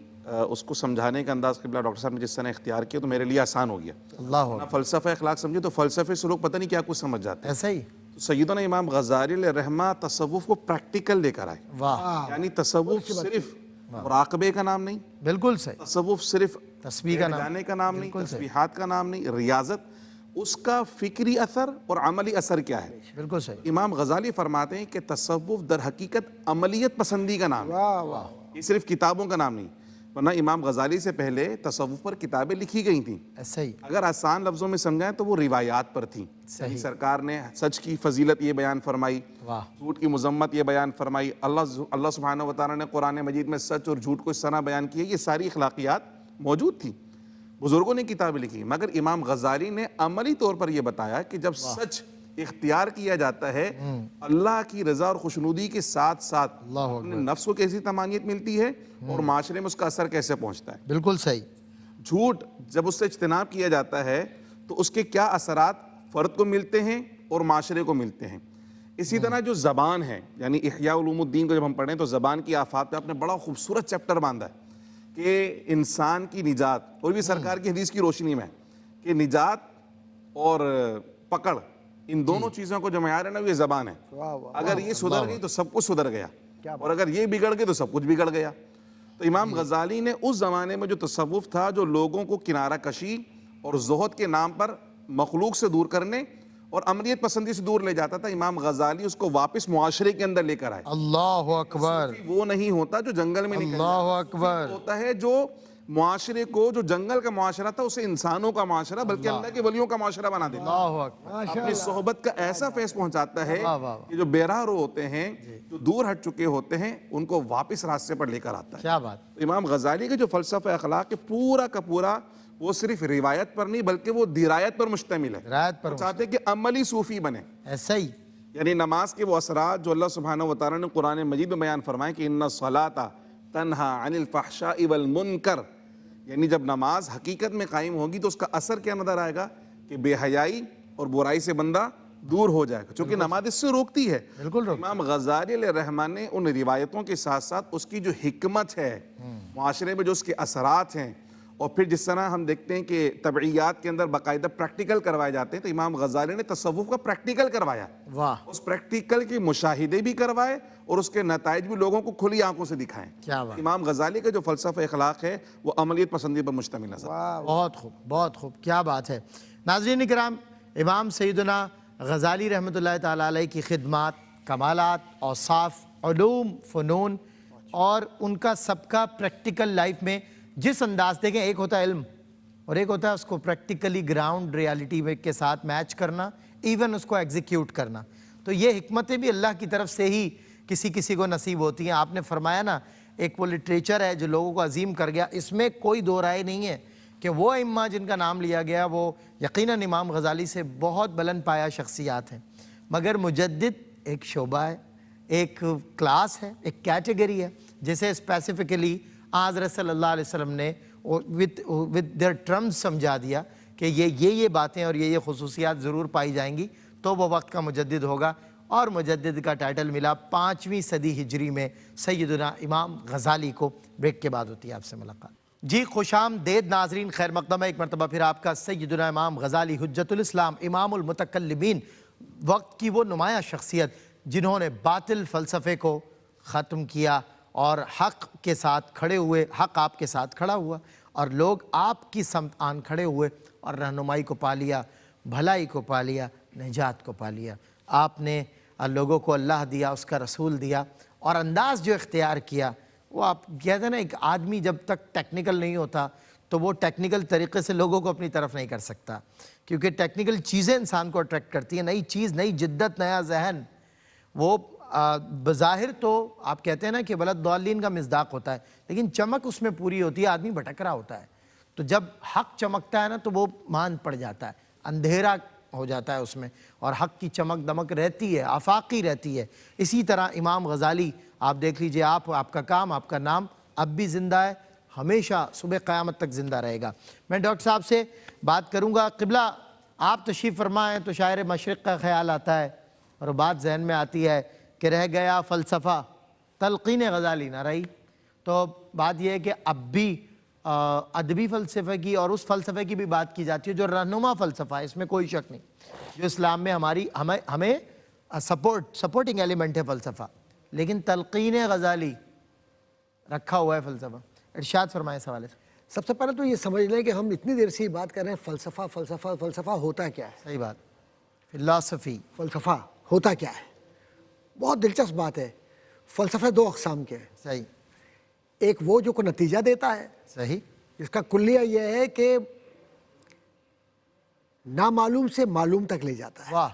D: اس کو سمجھانے کا انداز قبلہ ڈاکٹر صاحب نے جس طرح اختیار کیا تو میرے لیے آسان ہو گیا۔
B: اللہ
D: نہ فلسفہ اخلاق سمجھے تو فلسفے سے لوگ پتہ نہیں کیا کچھ سمجھ جاتے ہیں۔
B: ایسا ہی،
D: تو سیدنا امام غزالی علیہ رحمہ تصوف کو پریکٹیکل لے کر آئے،
B: واہ،
D: یعنی تصوف صرف مراقبے کا نام نہیں،
B: بالکل صحیح،
D: تصوف صرف
B: تسبیح کا نام،
D: جانے کا نام نہیں، تسبیحات کا نام نہیں، ریاضت، اس کا فکری اثر اور عملی اثر کیا ہے۔
B: بالکل صحیح۔
D: امام غزالی فرماتے ہیں کہ تصوف در حقیقت عملیت پسندی کا نام ہے، یہ صرف کتابوں کا نام نہیں، ورنہ امام غزالی سے پہلے تصوف پر کتابیں لکھی گئی تھیں،
B: ایسا ہی،
D: اگر آسان لفظوں میں سمجھائیں تو وہ روایات پر تھیں۔
B: صحیح،
D: سرکار نے سچ کی فضیلت یہ بیان فرمائی،
B: واہ،
D: جھوٹ کی مذمت یہ بیان فرمائی، اللہ سبحانہ و تعالیٰ نے قرآن مجید میں سچ اور جھوٹ کو اس طرح بیان کیا، یہ ساری اخلاقیات موجود تھیں، بزرگوں نے کتابیں لکھی، مگر امام غزالی نے عملی طور پر یہ بتایا کہ جب سچ اختیار کیا جاتا ہے اللہ کی رضا اور خوشنودی کے ساتھ ساتھ اپنے نفس کو کیسی طمانینت ملتی ہے اور معاشرے میں اس کا اثر کیسے پہنچتا ہے۔
B: بالکل صحیح۔
D: جھوٹ جب اس سے اجتناب کیا جاتا ہے تو اس کے کیا اثرات فرد کو ملتے ہیں اور معاشرے کو ملتے ہیں۔ اسی طرح جو زبان ہے، یعنی احیاء علوم الدین کو جب ہم پڑھیں تو زبان کی آفات پہ آپ نے بڑا خوبصورت چیپٹر باندھا ہے کہ انسان کی نجات، اور بھی سرکار کی حدیث کی روشنی میں کہ نجات اور پکڑ ان دونوں چیزوں کو جو معیار ہے نا یہ زبان ہے. اگر یہ سدھر گئی تو سب کچھ سدھر گیا, اور اگر یہ بگڑ گئی تو سب کچھ بگڑ گیا. تو امام غزالی نے اس زمانے میں جو تصوف تھا, جو لوگوں کو کنارہ کشی اور زہد کے نام پر مخلوق سے دور کرنے اور عملیت پسندی سے دور لے جاتا تھا, امام غزالی اس کو واپس معاشرے کے اندر لے کر آئے.
B: اللہ اکبر,
D: وہ نہیں ہوتا جو جنگل میں نکل
B: اللہ اکبر,
D: ہوتا ہے جو معاشرے کو, جو جنگل کا معاشرہ تھا اسے انسانوں کا معاشرہ بلکہ اللہ کے ولیوں کا معاشرہ بنا دیتا ہے.
B: اللہ اکبر,
D: اپنی صحبت کا ایسا فیض پہنچاتا ہے کہ جو بے راہ رو ہوتے ہیں, جو دور ہٹ چکے ہوتے ہیں, ان کو واپس راستے پر لے کر آتا ہے.
B: کیا بات.
D: امام غزالی کا جو فلسفہ اخلاق ہے پورا کا پورا وہ صرف روایت پر نہیں بلکہ وہ درایت پر مشتمل ہے.
B: رایت پر
D: وہ چاہتے ہیں کہ عملی صوفی بنے.
B: ایسا ہی
D: یعنی نماز کے وہ اثرات جو اللہ سبحانہ و تعالیٰ نے قرآن مجید میں بیان فرمائے کہ ان الصلاۃ تنہا عن الفحشاء والمنکر, یعنی جب نماز حقیقت میں قائم ہوگی تو اس کا اثر کیا نظر آئے گا کہ بے حیائی اور برائی سے بندہ دور ہو جائے گا, چونکہ نماز اس سے روکتی ہے.
B: بالکل.
D: امام غزالی علیہ الرحمہ نے ان روایتوں کے ساتھ ساتھ اس کی جو حکمت ہے, معاشرے میں جو اس کے اثرات ہیں, اور پھر جس طرح ہم دیکھتے ہیں کہ تبعیات کے اندر باقاعدہ پریکٹیکل کروائے جاتے ہیں, تو امام غزالی نے تصوف کا پریکٹیکل کروایا.
B: واہ,
D: اس پریکٹیکل کے مشاہدے بھی کروائے اور اس کے نتائج بھی لوگوں کو کھلی آنکھوں سے دکھائیں.
B: کیا بات.
D: امام غزالی کا جو فلسفہ اخلاق ہے وہ عملیت پسندی پر مشتمل ہے.
B: بہت خوب, بہت خوب, کیا بات ہے. ناظرین کرام, امام سیدنا غزالی رحمۃ اللہ تعالیٰ علیہ کی خدمات, کمالات, اوصاف, علوم, فنون اور ان کا سب کا پریکٹیکل لائف میں جس انداز, دیکھیں ایک ہوتا ہے علم اور ایک ہوتا ہے اس کو پریکٹیکلی گراؤنڈ ریالٹی کے ساتھ میچ کرنا, ایون اس کو ایگزیکیوٹ کرنا. تو یہ حکمتیں بھی اللہ کی طرف سے ہی کسی کسی کو نصیب ہوتی ہیں. آپ نے فرمایا نا ایک وہ لٹریچر ہے جو لوگوں کو عظیم کر گیا, اس میں کوئی دو رائے نہیں ہے کہ وہ ائمہ جن کا نام لیا گیا وہ یقیناً امام غزالی سے بہت بلند پایہ شخصیات ہیں, مگر مجدد ایک شعبہ ہے, ایک کلاس ہے, ایک کیٹیگری ہے جسے اسپیسیفکلی حضرت صلی اللہ علیہ وسلم نے with their terms سمجھا دیا کہ یہ باتیں اور یہ خصوصیات ضرور پائی جائیں گی تو وہ وقت کا مجدد ہوگا. اور مجدد کا ٹائٹل ملا 5ویں صدی ہجری میں سیدنا امام غزالی کو. بریک کے بعد ہوتی ہے آپ سے ملاقات. جی خوش آمدید ناظرین, خیر مقدم ہے ایک مرتبہ پھر آپ کا. سیدنا امام غزالی حجت الاسلام, امام المتکلمین, وقت کی وہ نمایاں شخصیت جنہوں نے باطل فلسفے کو ختم کیا اور حق کے ساتھ کھڑے ہوئے. حق آپ کے ساتھ کھڑا ہوا اور لوگ آپ کی سمت آن کھڑے ہوئے اور رہنمائی کو پا لیا, بھلائی کو پا لیا, نجات کو پا لیا. آپ نے لوگوں کو اللہ دیا, اس کا رسول دیا, اور انداز جو اختیار کیا وہ آپ کہتے ہیں نا ایک آدمی جب تک ٹیکنیکل نہیں ہوتا تو وہ ٹیکنیکل طریقے سے لوگوں کو اپنی طرف نہیں کر سکتا, کیونکہ ٹیکنیکل چیزیں انسان کو اٹریکٹ کرتی ہیں. نئی چیز, نئی جدت, نیا ذہن, وہ بظاہر تو آپ کہتے ہیں نا کہ بلد ضالین کا مصداق ہوتا ہے, لیکن چمک اس میں پوری ہوتی ہے, آدمی بھٹک رہا ہوتا ہے. تو جب حق چمکتا ہے نا تو وہ مان پڑ جاتا ہے, اندھیرا ہو جاتا ہے اس میں, اور حق کی چمک دمک رہتی ہے, آفاقی رہتی ہے. اسی طرح امام غزالی آپ دیکھ لیجئے, آپ کا کام, آپ کا نام اب بھی زندہ ہے, ہمیشہ صبح قیامت تک زندہ رہے گا. میں ڈاکٹر صاحب سے بات کروں گا. قبلہ آپ تشریف فرمائیں تو شاعر مشرق کا خیال آتا ہے اور بات ذہن میں آتی ہے کہ رہ گیا فلسفہ تلقین غزالی نہ رہی. تو بات یہ ہے کہ اب بھی ادبی فلسفے کی اور اس فلسفے کی بھی بات کی جاتی ہے جو رہنما فلسفہ ہے, اس میں کوئی شک نہیں, جو اسلام میں ہمیں سپورٹنگ ایلیمنٹ ہے فلسفہ, لیکن تلقین غزالی رکھا ہوا ہے فلسفہ. ارشاد فرمائیں اس حوالے سے.
C: سب سے پہلے تو یہ سمجھ لیں کہ ہم اتنی دیر سے بات کر رہے ہیں فلسفہ فلسفہ فلسفہ ہوتا کیا ہے.
B: صحیح بات, فلسفی,
C: فلسفہ ہوتا کیا ہے. بہت دلچسپ بات ہے. فلسفہ دو اقسام کے ہیں.
B: صحیح.
C: ایک وہ جو کو نتیجہ دیتا ہے,
B: صحیح,
C: جس کا کلیہ یہ ہے کہ نامعلوم سے معلوم تک لے جاتا ہے.
B: واہ,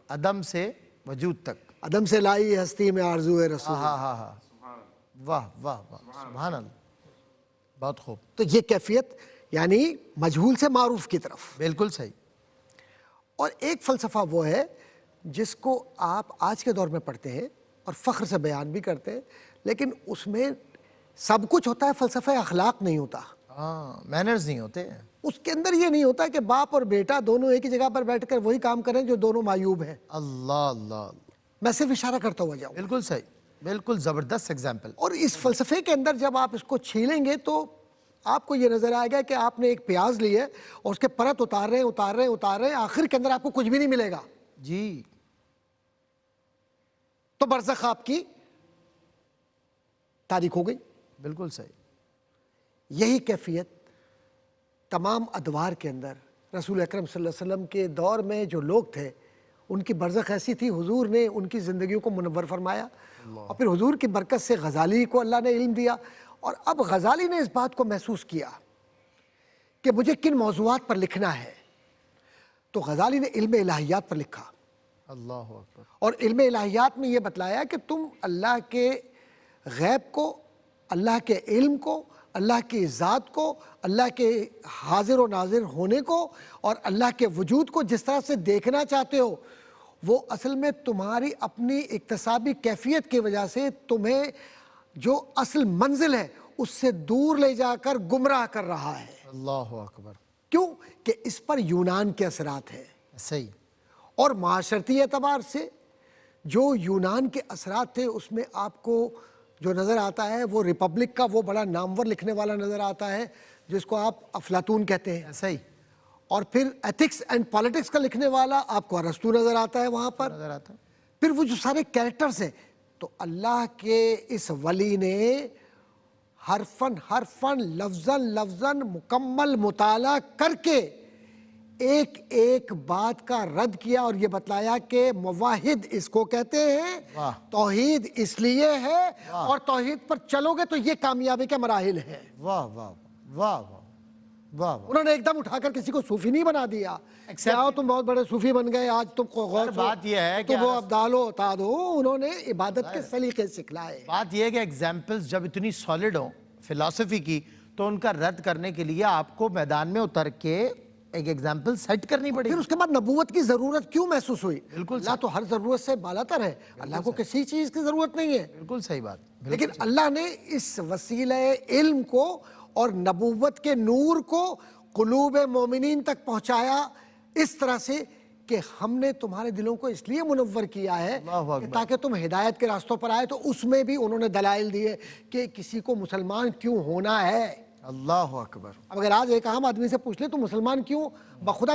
B: عدم سے وجود تک,
C: عدم سے لائی ہستی میں آرزو ہے رسول.
B: ہاں ہاں ہاں, واہ واہ واہ, سبحان اللہ, بہت خوب.
C: تو یہ کیفیت یعنی مجہول سے معروف کی طرف.
B: بالکل صحیح.
C: اور ایک فلسفہ وہ ہے جس کو آپ آج کے دور میں پڑھتے ہیں اور فخر سے بیان بھی کرتے ہیں, لیکن اس میں سب کچھ ہوتا ہے, فلسفہ اخلاق نہیں ہوتا.
B: ہاں, مینرز نہیں ہوتے.
C: اس کے اندر یہ نہیں ہوتا کہ باپ اور بیٹا دونوں ایک ہی جگہ پر بیٹھ کر وہی کام کریں جو دونوں معیوب ہیں.
B: اللہ اللہ,
C: میں صرف اشارہ کرتا ہوا جاؤں.
B: بالکل صحیح, بالکل زبردست ایگزامپل.
C: اور اس فلسفے کے اندر جب آپ اس کو چھیلیں گے تو آپ کو یہ نظر آئے گا کہ آپ نے ایک پیاز لی ہے اور اس کے پرت اتار رہے ہیں, آخر کے اندر آپ کو کچھ بھی نہیں ملے گا.
B: جی
C: تو برزخ آپ کی تاریک ہو گئی.
B: بالکل صحیح.
C: یہی کیفیت تمام ادوار کے اندر رسول اکرم صلی اللہ علیہ وسلم کے دور میں جو لوگ تھے ان کی برزخ ایسی تھی. حضور نے ان کی زندگیوں کو منور فرمایا اور پھر حضور کی برکت سے غزالی کو اللہ نے علم دیا. اور اب غزالی نے اس بات کو محسوس کیا کہ مجھے کن موضوعات پر لکھنا ہے, تو غزالی نے علم الہیات پر لکھا.
B: اللہ اکبر.
C: اور علم الہیات میں یہ بتلایا کہ تم اللہ کے غیب کو, اللہ کے علم کو, اللہ کی ذات کو, اللہ کے حاضر و ناظر ہونے کو اور اللہ کے وجود کو جس طرح سے دیکھنا چاہتے ہو, وہ اصل میں تمہاری اپنی اکتسابی کیفیت کی وجہ سے تمہیں جو اصل منزل ہے اس سے دور لے جا کر گمراہ کر رہا ہے.
B: اللہ اکبر.
C: کیوں کہ اس پر یونان کے اثرات ہیں.
B: صحیح.
C: اور معاشرتی اعتبار سے جو یونان کے اثرات تھے اس میں آپ کو جو نظر آتا ہے وہ ریپبلک کا وہ بڑا نامور لکھنے والا نظر آتا ہے جس کو آپ افلاطون کہتے ہیں.
B: صحیح.
C: اور پھر ایتھکس اینڈ پالیٹکس کا لکھنے والا آپ کو ارسطو نظر آتا ہے وہاں پر.
B: نظر آتا ہے.
C: پھر وہ جو سارے کیریکٹرز ہیں, تو اللہ کے اس ولی نے حرفاً حرفاً لفظاً لفظاً مکمل مطالعہ کر کے ایک ایک بات کا رد کیا اور یہ بتلایا کہ موحد اس کو کہتے ہیں, توحید اس لیے ہے, اور توحید پر چلو گے تو یہ کامیابی کے مراحل ہیں.
B: واہ واہ واہ واہ واہ.
C: انہوں نے ایک دم اٹھا کر کسی کو صوفی نہیں بنا دیا کہ آؤ تم بہت بڑے صوفی بن گئے, آج تم کو غوث ہو,
B: بات یہ ہے کہ
C: تم وہ ابدال و اعتاد ہو. انہوں نے عبادت کے سلیقے سکھلائے.
B: بات یہ ہے کہ ایگزامپلز جب اتنی سالڈ ہوں فلسفی کی تو ان کا رد کرنے کے لیے آپ کو میدان میں اتر کے ایک ایگزامپل سیٹ کرنی پڑی.
C: پھر اس کے بعد نبوت کی ضرورت کیوں محسوس ہوئی؟
B: بالکل
C: اللہ تو ہر ضرورت سے بالاتر ہے, اللہ کو کسی چیز کی ضرورت نہیں ہے.
B: بالکل صحیح بات.
C: لیکن اللہ نے اس وسیلہ علم کو اور نبوت کے نور کو قلوب مومنین تک پہنچایا اس طرح سے کہ ہم نے تمہارے دلوں کو اس لیے منور کیا ہے کہ تاکہ تم ہدایت کے راستوں پر آئے. تو اس میں بھی انہوں نے دلائل دیے کہ کسی کو مسلمان کیوں ہونا ہے.
B: اللہ اکبر.
C: اب اگر آج ایک عام آدمی سے پوچھ لے تو مسلمان کیوں, بخدا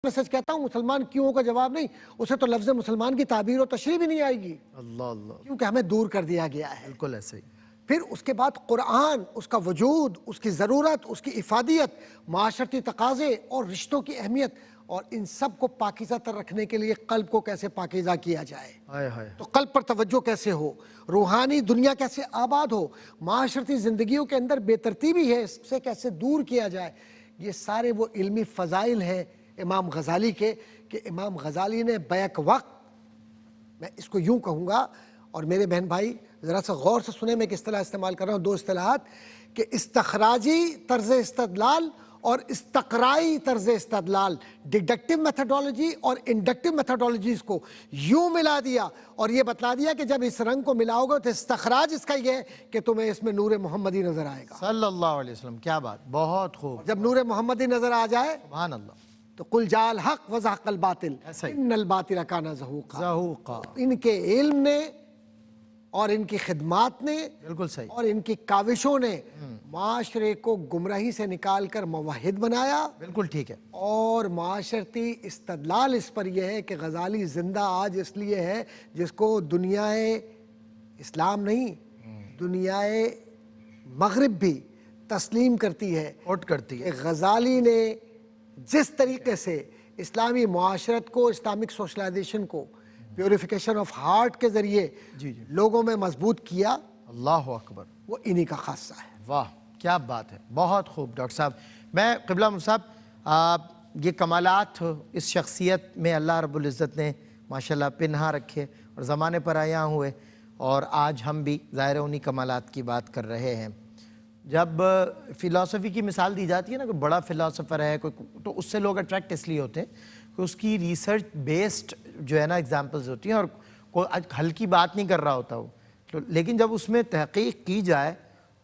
C: میں سچ کہتا ہوں مسلمان کیوں کا جواب نہیں, اسے تو لفظ مسلمان کی تعبیر و تشریح بھی نہیں آئے گی.
B: اللہ اللہ.
C: کیونکہ ہمیں دور کر دیا گیا ہے.
B: بالکل ایسے ہی.
C: پھر اس کے بعد قرآن, اس کا وجود, اس کی ضرورت, اس کی افادیت, معاشرتی تقاضے اور رشتوں کی اہمیت, اور ان سب کو پاکیزہ تر رکھنے کے لیے قلب کو کیسے پاکیزہ کیا جائے, تو قلب پر توجہ کیسے ہو, روحانی دنیا کیسے آباد ہو, معاشرتی زندگیوں کے اندر بے ترتیبی ہے اس سے کیسے دور کیا جائے. یہ سارے وہ علمی فضائل ہیں امام غزالی کے کہ امام غزالی نے بیک وقت, میں اس کو یوں کہوں گا, اور میرے بہن بھائی ذرا سا غور سے سنیں میں کس طرح استعمال کر رہا ہوں, دو اصطلاحات, کہ استخراجی طرز استدلال اور استقرائی طرز استدلال, ڈیڈکٹیو میتھڈولوجی اور انڈکٹیو میتھڈولوجیز کو یوں ملا دیا اور یہ بتلا دیا کہ جب اس رنگ کو ملاؤ گے تو استخراج اس کا یہ ہے کہ تمہیں اس میں نور محمدی نظر آئے گا.
B: صلی اللہ علیہ وسلم. کیا بات, بہت خوب.
C: جب نور محمدی نظر آ جائے
B: سبحان اللہ,
C: تو قل جاء الحق وزهق الباطل ان الباطل کان زہوقا.
B: زہوقا.
C: ان کے علم نے اور ان کی خدمات نے,
B: بالکل صحیح,
C: اور ان کی کاوشوں نے معاشرے کو گمراہی سے نکال کر موحد بنایا.
B: بالکل ٹھیک ہے.
C: اور معاشرتی استدلال اس پر یہ ہے کہ غزالی زندہ آج اس لیے ہے جس کو دنیائے اسلام نہیں, دنیائے مغرب بھی تسلیم کرتی ہے,
B: کوٹ کرتی ہے.
C: کہ غزالی نے جس طریقے سے اسلامی معاشرت کو, اسلامک سوشلائزیشن کو پیوریفیکیشن آف ہارٹ کے ذریعے لوگوں میں مضبوط کیا,
B: اللہ اکبر,
C: وہ انہی کا خاصہ ہے.
B: واہ کیا بات ہے, بہت خوب. ڈاکٹر صاحب, میں قبلہ صاحب یہ کمالات اس شخصیت میں اللہ رب العزت نے ماشاءاللہ پنہا رکھے اور زمانے پر آیا ہوئے, اور آج ہم بھی ظاہر انہی کمالات کی بات کر رہے ہیں. جب فلسفی کی مثال دی جاتی ہے نا, کوئی بڑا فلسفر ہے کوئی, تو اس سے لوگ اٹریکٹ اس لیے ہوتے ہیں کہ اس کی ریسرچ بیسڈ جو ہے نا ایگزامپلز ہوتی ہیں, اور کوئی ہلکی بات نہیں کر رہا ہوتا وہ, لیکن جب اس میں تحقیق کی جائے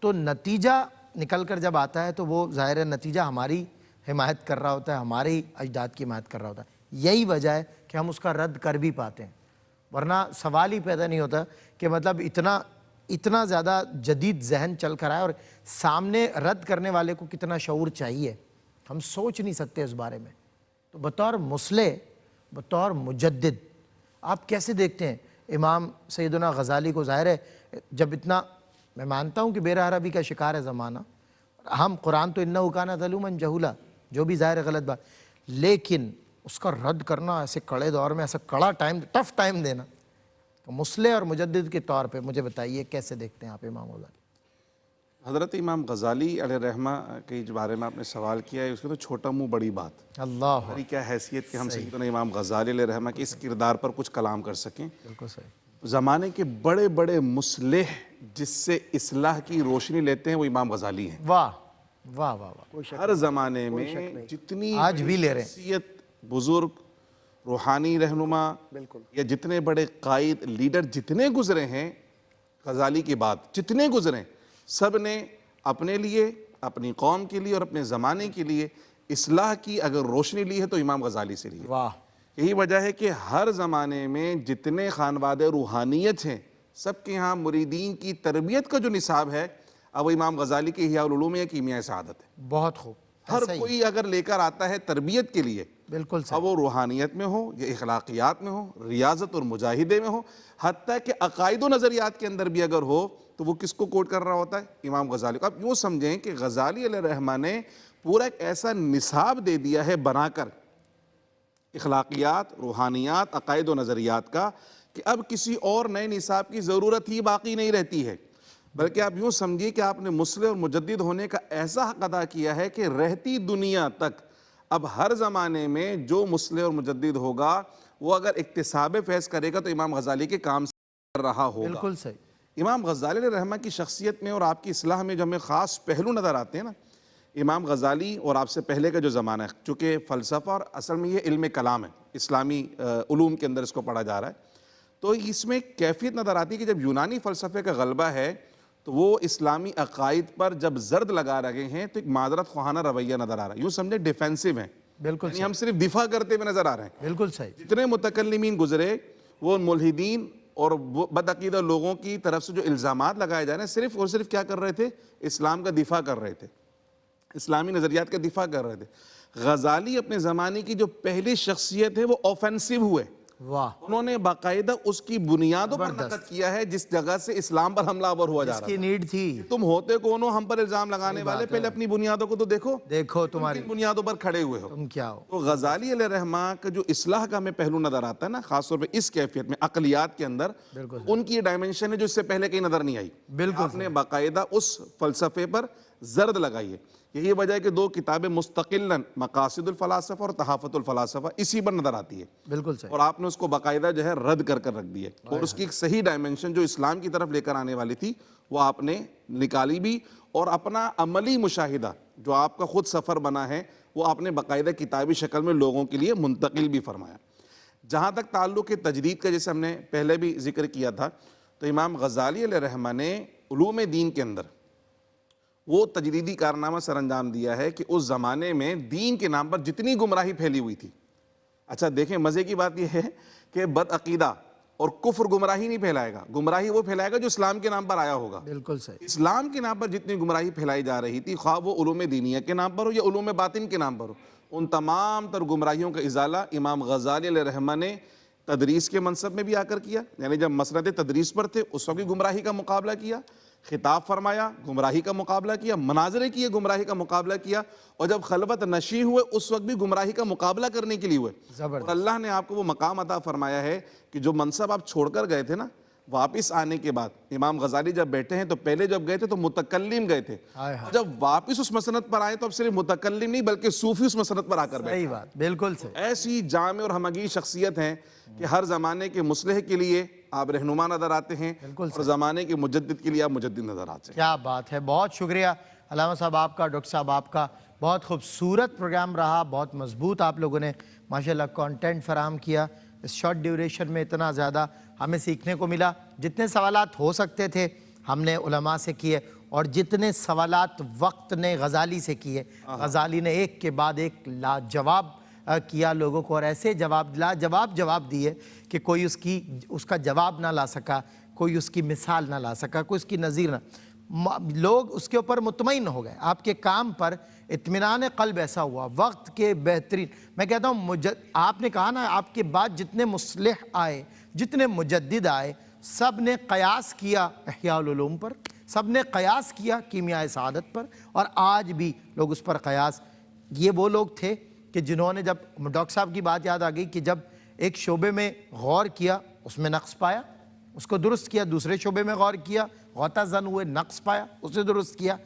B: تو نتیجہ نکل کر جب آتا ہے تو وہ ظاہر نتیجہ ہماری حمایت کر رہا ہوتا ہے, ہماری اجداد کی حمایت کر رہا ہوتا ہے. یہی وجہ ہے کہ ہم اس کا رد کر بھی پاتے ہیں, ورنہ سوال ہی پیدا نہیں ہوتا کہ مطلب اتنا زیادہ جدید ذہن چل کر آئے اور سامنے رد کرنے والے کو کتنا شعور چاہیے, ہم سوچ نہیں سکتے اس بارے میں. تو بطور مسلح بطور مجدد آپ کیسے دیکھتے ہیں امام سیدنا غزالی کو؟ ظاہر ہے جب اتنا، میں مانتا ہوں کہ بیر عربی کا شکار ہے زمانہ، ہم قرآن تو انہ کان ظلوما جہولا، جو بھی ظاہر ہے غلط بات، لیکن اس کا رد کرنا ایسے کڑے دور میں، ایسا کڑا ٹائم، ٹف ٹائم دینا، تو مصلح اور مجدد کے طور پہ مجھے بتائیے کیسے دیکھتے ہیں آپ امام غزالی؟
D: حضرت امام غزالی علیہ رحمہ کے بارے میں آپ نے سوال کیا ہے، اس کے تو چھوٹا منہ بڑی بات،
B: اللہ
D: ہماری کیا حیثیت کہ ہم سیدنا امام غزالی علیہ رحمہ کے اس کردار پر کچھ کلام کر سکیں۔
B: بالکل صحیح،
D: زمانے کے بڑے بڑے مصلح جس سے اصلاح کی روشنی لیتے ہیں وہ امام غزالی ہیں۔
B: واہ واہ واہ واہ،
D: ہر زمانے میں جتنی
B: آج بھی لے رہے ہیں۔
D: شخصیت، بزرگ، روحانی رہنما یا جتنے بڑے قائد، لیڈر جتنے گزرے ہیں غزالی کے بعد، جتنے گزرے سب نے اپنے لیے، اپنی قوم کے لیے اور اپنے زمانے کے لیے اصلاح کی اگر روشنی لی ہے تو امام غزالی سے لی ہے۔
B: واہ،
D: یہی وجہ ہے کہ ہر زمانے میں جتنے خانواد روحانیت ہیں سب کے ہاں مریدین کی تربیت کا جو نصاب ہے اب وہ امام غزالی کے احیاء العلوم یا کیمیائے سعادت ہے۔
B: بہت خوب،
D: ہر کوئی اگر لے کر آتا ہے تربیت کے لیے،
B: بالکل صحیح،
D: اب وہ روحانیت میں ہو یا اخلاقیات میں ہو، ریاضت اور مجاہدے میں ہو، حتیٰ کہ عقائد و نظریات کے اندر بھی اگر ہو تو وہ کس کو کوٹ کر رہا ہوتا ہے؟ امام غزالی کو۔ اب یوں سمجھیں کہ غزالی علیہ رحمہ نے پورا ایک ایسا نصاب دے دیا ہے بنا کر اخلاقیات، روحانیات، عقائد و نظریات کا، کہ اب کسی اور نئے نصاب کی ضرورت ہی باقی نہیں رہتی ہے، بلکہ آپ یوں سمجھیے کہ آپ نے مصلح اور مجدد ہونے کا ایسا حق ادا کیا ہے کہ رہتی دنیا تک اب ہر زمانے میں جو مصلح اور مجدد ہوگا وہ اگر اکتساب فیض کرے گا تو امام غزالی کے کام سے کر رہا ہوگا۔
B: بالکل صحیح،
D: امام غزالی علیہ رحمہ کی شخصیت میں اور آپ کی اصلاح میں جو ہمیں خاص پہلو نظر آتے ہیں نا، امام غزالی اور آپ سے پہلے کا جو زمانہ ہے، چونکہ فلسفہ اور اصل میں یہ علم کلام ہے، اسلامی علوم کے اندر اس کو پڑھا جا رہا ہے، تو اس میں کیفیت نظر آتی ہے کہ جب یونانی فلسفے کا غلبہ ہے تو وہ اسلامی عقائد پر جب زرد لگا رہے ہیں تو ایک معذرت خواہانہ رویہ نظر آ رہا ہے، یوں سمجھے ڈیفینسو ہیں،
B: بالکل
D: یعنی ہم صرف دفاع کرتے ہوئے نظر آ رہے ہیں۔
B: بالکل صحیح،
D: جتنے متکلمین گزرے وہ ملحدین اور بدعقیدہ لوگوں کی طرف سے جو الزامات لگائے جا رہے ہیں صرف اور صرف کیا کر رہے تھے؟ اسلام کا دفاع کر رہے تھے، اسلامی نظریات کا دفاع کر رہے تھے۔ غزالی اپنے زمانے کی جو پہلی شخصیت ہے وہ اوفینسو ہوئے،
B: واہ،
D: انہوں نے باقاعدہ اس کی بنیادوں پر نقد کیا ہے جس جگہ سے اسلام پر حملہ آور ہوا جا
B: اس
D: رہا
B: کی
D: تھا۔
B: نیڈ تھی،
D: تم ہوتے کون ہو ہم پر الزام لگانے والے؟ پہلے اپنی بنیادوں کو تو دیکھو،
B: دیکھو تمہاری
D: کن بنیادوں پر کھڑے ہوئے ہو۔
B: تم کیا ہو۔
D: تو غزالی علیہ رحمہ کا جو اصلاح کا ہمیں پہلو نظر آتا ہے نا، خاص طور پہ اس کیفیت میں عقلیات کے اندر، ان کی ڈائمنشن ہے جو اس سے پہلے کہیں نظر نہیں آئی۔
B: بالکل
D: آپ نے باقاعدہ اس فلسفے پر زرد لگائی ہے۔ یہی وجہ ہے کہ دو کتابیں مستقلاً مقاصد الفلاسفہ اور تحافت الفلاسفہ اسی پر نظر آتی ہے،
B: بالکل صحیح،
D: اور آپ نے اس کو باقاعدہ جو ہے رد کر کر رکھ دی ہے، اور اس کی ایک صحیح ڈائمنشن جو اسلام کی طرف لے کر آنے والی تھی وہ آپ نے نکالی بھی، اور اپنا عملی مشاہدہ جو آپ کا خود سفر بنا ہے وہ آپ نے باقاعدہ کتابی شکل میں لوگوں کے لیے منتقل بھی فرمایا۔ جہاں تک تعلق ہے تجدید کا، جیسے ہم نے پہلے بھی ذکر کیا تھا، تو امام غزالی علیہ رحمہ نے علوم دین کے اندر وہ تجدیدی کارنامہ سر انجام دیا ہے کہ اس زمانے میں دین کے نام پر جتنی گمراہی پھیلی ہوئی تھی، اچھا دیکھیں مزے کی بات یہ ہے کہ بد عقیدہ اور کفر گمراہی نہیں پھیلائے گا، گمراہی وہ پھیلائے گا جو اسلام کے نام پر آیا ہوگا۔
B: بالکل صحیح،
D: اسلام کے نام پر جتنی گمراہی پھیلائی جا رہی تھی، خواہ وہ علوم دینیہ کے نام پر ہو یا علوم باطن کے نام پر ہو، ان تمام تر گمراہیوں کا ازالہ امام غزالی علیہ رحمہ نے تدریس کے منصب میں بھی آ کر کیا، یعنی جب مسند تدریس پر تھے اس وقت بھی گمراہی کا مقابلہ کیا، خطاب فرمایا گمراہی کا مقابلہ کیا، مناظرے کیے گمراہی کا مقابلہ کیا، اور جب خلوت نشی ہوئے اس وقت بھی گمراہی کا مقابلہ کرنے کے لیے ہوئے۔ اور اللہ نے آپ کو وہ مقام عطا فرمایا ہے کہ جو منصب آپ چھوڑ کر گئے تھے نا، واپس آنے کے بعد امام غزالی جب بیٹھے ہیں تو پہلے جب گئے تھے تو متکلم گئے تھے، اور جب واپس اس مسند پر آئے تو اب صرف متکلم نہیں بلکہ صوفی اس مسند پر آ کر بیٹھے۔
B: صحیح بات، بالکل صحیح،
D: ایسی جامع اور ہمگیر شخصیت ہیں کہ ہر زمانے کے مصلح کے لیے آپ رہنما نظر آتے ہیں، اور زمانے کے مجدد کے لیے آپ مجدد نظر آتے ہیں۔
B: کیا بات ہے، بہت شکریہ علامہ صاحب آپ کا، ڈاکٹر صاحب آپ کا، بہت خوبصورت پروگرام رہا، بہت مضبوط آپ لوگوں نے ماشاءاللہ کانٹینٹ فراہم کیا، اس شارٹ ڈیوریشن میں اتنا زیادہ ہمیں سیکھنے کو ملا، جتنے سوالات ہو سکتے تھے ہم نے علماء سے کیے، اور جتنے سوالات وقت نے غزالی سے کیے، غزالی نے ایک کے بعد ایک لاجواب کیا لوگوں کو، اور ایسے لاجواب جواب دیے کہ کوئی اس کا جواب نہ لا سکا، کوئی اس کی مثال نہ لا سکا، کوئی اس کی نظیر نہ۔ لوگ اس کے اوپر مطمئن ہو گئے، آپ کے کام پر اطمینان قلب ایسا ہوا، وقت کے بہترین، میں کہتا ہوں آپ نے کہا نا آپ کے بعد جتنے مصلح آئے، جتنے مجدد آئے، سب نے قیاس کیا احیاء العلوم پر، سب نے قیاس کیا کیمیاء سعادت پر، اور آج بھی لوگ اس پر قیاس. یہ وہ لوگ تھے کہ جنہوں نے، جب ڈاکٹر صاحب کی بات یاد آ گئی کہ جب ایک شعبے میں غور کیا اس میں نقص پایا، اس کو درست کیا، دوسرے شعبے میں غور کیا، غوطہ زن ہوئے، نقص پایا، اسے درست کیا،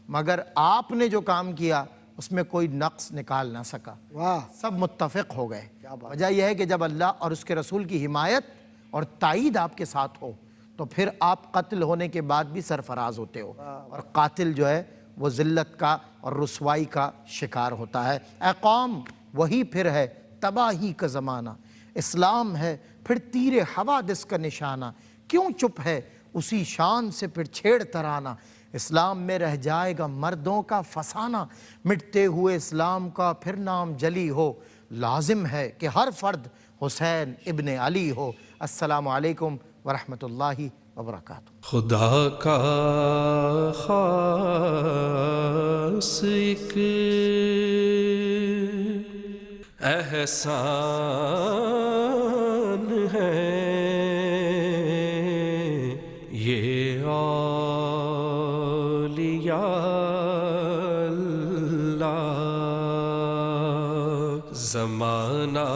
B: مگر آپ نے جو کام کیا اس میں کوئی نقص نکال نہ سکا.
C: واہ،
B: سب متفق ہو گئے. وجہ یہ ہے کہ جب اللہ اور اس کے رسول کی حمایت اور تائید آپ کے ساتھ ہو تو پھر آپ قتل ہونے کے بعد بھی سرفراز ہوتے ہو، اور قاتل جو ہے وہ ذلت کا اور رسوائی کا شکار ہوتا ہے. اے قوم، وہی پھر ہے تباہی کا زمانہ، اسلام ہے پھر تیر حوادث کا نشانہ، کیوں چپ ہے اسی شان سے پھر چھیڑ ترانہ. اسلام میں رہ جائے گا مردوں کا فسانہ، مٹتے ہوئے اسلام کا پھر نام جلی ہو، لازم ہے کہ ہر فرد حسین ابن علی ہو. السلام علیکم ورحمۃ اللہ وبرکاتہ.
A: خدا کا خاص ایک احسان ہے، یہ اولیاء اللہ. زمانہ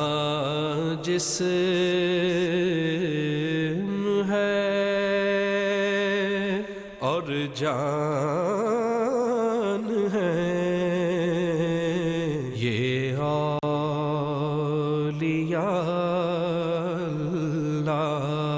A: جسم ہے اور جان